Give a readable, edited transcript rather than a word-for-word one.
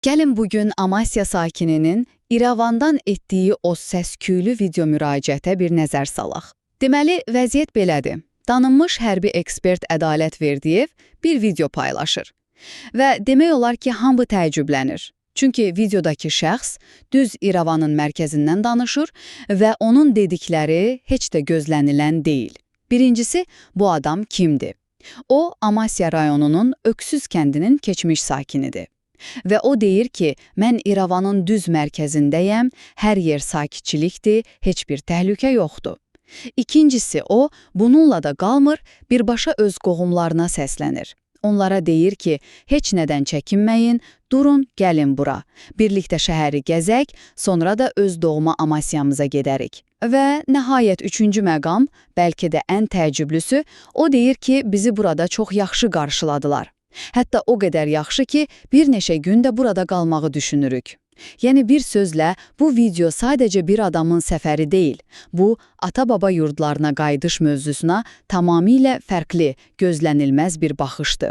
Gəlin bugün Amasya sakininin İrəvandan etdiyi o səs-küylü video müraciətə bir nəzər salaq. Deməli, vəziyyət belədir. Tanınmış hərbi ekspert Ədalət Verdiyev bir video paylaşır. Və demək olar ki, hamı təəccüblənir. Çünki videodakı şəxs düz İrəvanın mərkəzindən danışır və onun dedikləri heç də gözlənilən deyil. Birincisi, bu adam kimdir? O, Amasya rayonunun Öksüz kəndinin keçmiş sakinidir. Və o deyir ki, mən İrəvanın düz mərkəzindəyəm, hər yer sakitçilikdir, heç bir təhlükə yoxdur. İkincisi, o, bununla da qalmır, birbaşa öz qohumlarına səslənir. Onlara deyir ki, heç nədən çəkinməyin, durun, gəlin bura. Birlikdə şəhəri gəzək, sonra da öz doğma Amasyamıza gedərik. Və nəhayət üçüncü məqam, bəlkə də ən təəccüblüsü, o deyir ki, bizi burada çox yaxşı qarşıladılar. Hətta o qədər yaxşı ki, bir neçə gün də burada qalmağı düşünürük. Yəni bir sözlə, bu video sadəcə bir adamın səfəri deyil. Bu, ata-baba yurdlarına qayıdış mövzusuna tamamilə fərqli, gözlənilməz bir baxışdır.